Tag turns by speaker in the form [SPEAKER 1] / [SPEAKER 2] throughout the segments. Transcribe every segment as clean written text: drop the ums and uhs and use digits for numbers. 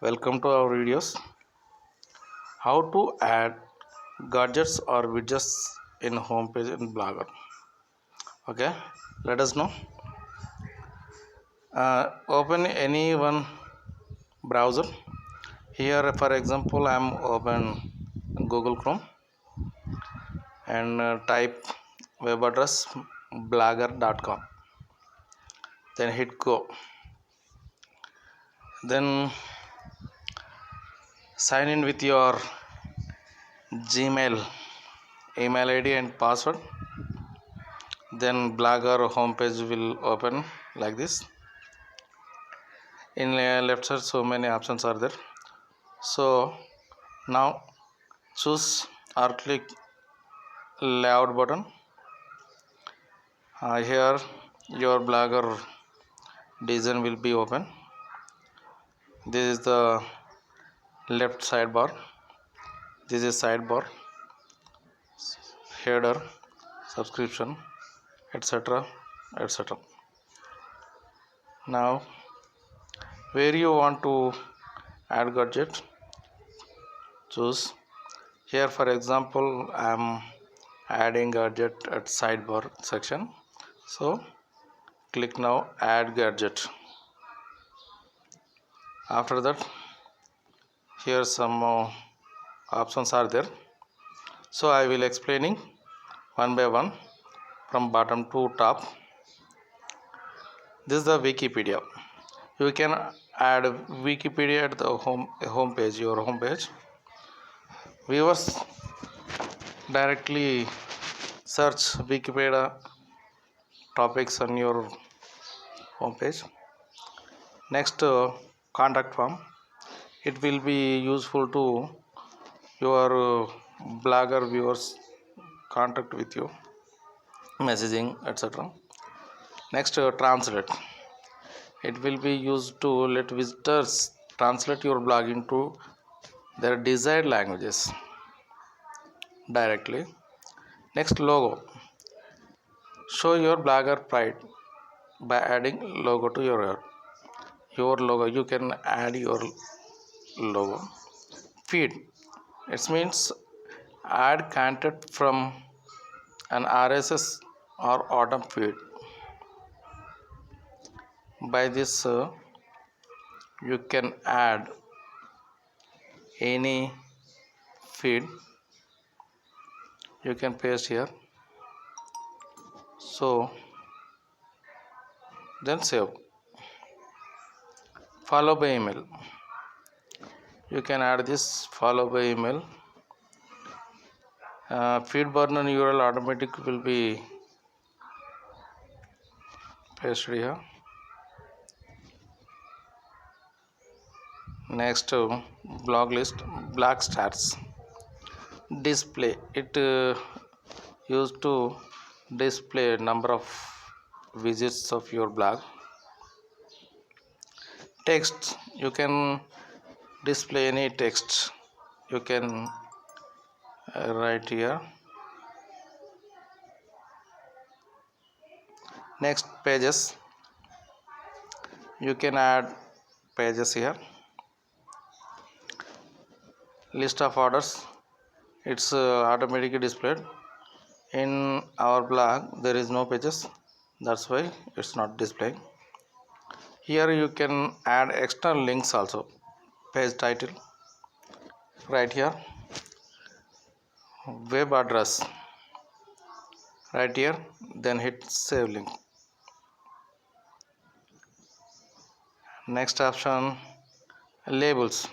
[SPEAKER 1] Welcome to our videos. How to add gadgets or widgets in homepage in Blogger. Okay, let us know. Open any one browser. Here, for example, I am open Google Chrome and type web address blogger.com. Then hit go. Then sign in with your Gmail email ID and password. Then Blogger homepage will open like this. In left side, so many options are there. So now choose or click layout button. Here your Blogger design will be open. This is the left sidebar. This is sidebar, header, subscription, etc. etc. Now where you want to add gadget, choose. Here for example I am adding gadget at sidebar section, so click now add gadget. After that here some options are there, so I will explaining one by one from bottom to top. This is the Wikipedia. You can add Wikipedia at the home page, your home page. Viewers directly search Wikipedia topics on your home page. Next, contact form. It will be useful to your Blogger viewers contact with you, messaging, etc. Next, translate. It will be used to let visitors translate your blog into their desired languages directly. Next, logo. Show your Blogger pride by adding logo to your logo. You can add your logo. Feed. It means add content from an RSS or Atom feed. By this you can add any feed. You can paste here. So then save. Follow by email. You can add this follow by email. Feed burner URL automatic will be pasted here. Next, blog list, blog stats. Display. It used to display number of visits of your blog. Text. You can display any text. You can write here. Next, pages. You can add pages here. List of orders. It's automatically displayed. In our blog there is no pages, that's why it's not displaying. Here you can add external links also. Page title, right here. Web address, right here. Then hit save link. Next option, labels.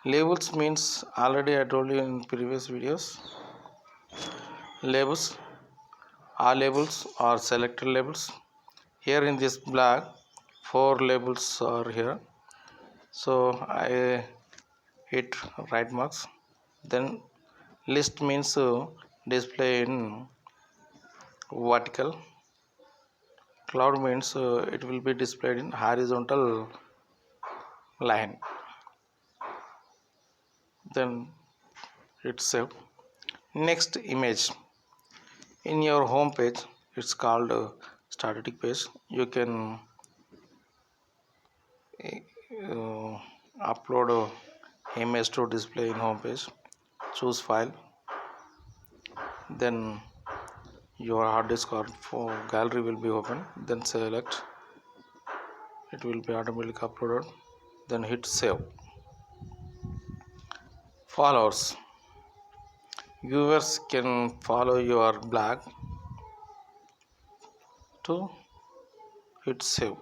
[SPEAKER 1] Labels means already I told you in previous videos. Labels, all labels are selected labels. Here in this blog 4 labels are here, so I hit right marks. Then list means display in vertical. Cloud means it will be displayed in horizontal line. Then hit save. Next, image. In your home page, it's called static page. You can upload a image to display in home page. Choose file, then your hard disk or for gallery will be open, then select, it will be automatically uploaded, then hit save. Followers, viewers can follow your blog to hit save.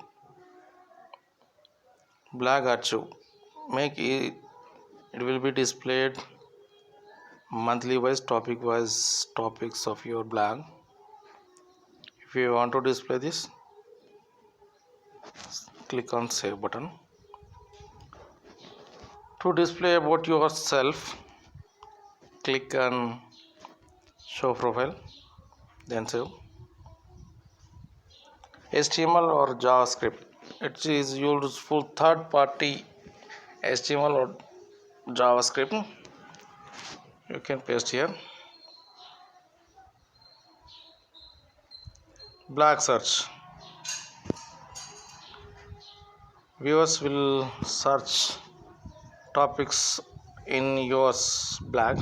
[SPEAKER 1] Blog archive, make it will be displayed monthly wise, topic wise topics of your blog. If you want to display this, click on save button. To display about yourself, click on show profile, then save. HTML or JavaScript, it is useful third party HTML or JavaScript, you can paste here. Blog search, viewers will search topics in your blog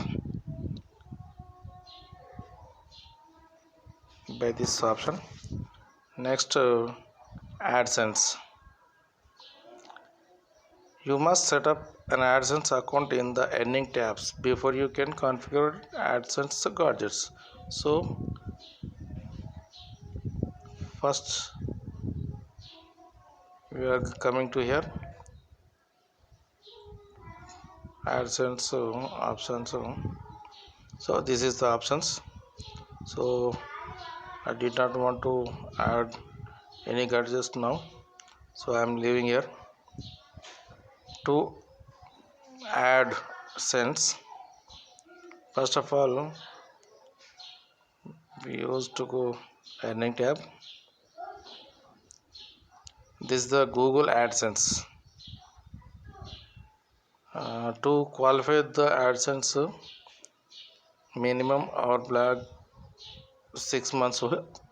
[SPEAKER 1] by this option. Next, AdSense, you must set up an AdSense account in the ending tabs before you can configure AdSense gadgets. So first we are coming to here, AdSense options. So this is the options. So I did not want to add any gadgets now, so I am leaving here. To add sense, first of all we used to go earning tab. This is the Google AdSense. To qualify the AdSense, minimum our blog 6 months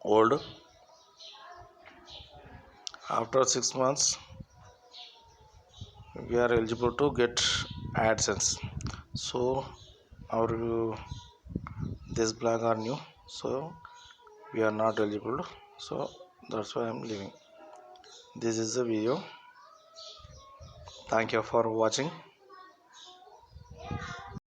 [SPEAKER 1] old. After 6 months we are eligible to get AdSense. So our this blog are new, so we are not eligible, so that's why I am leaving. This is the video. Thank you for watching.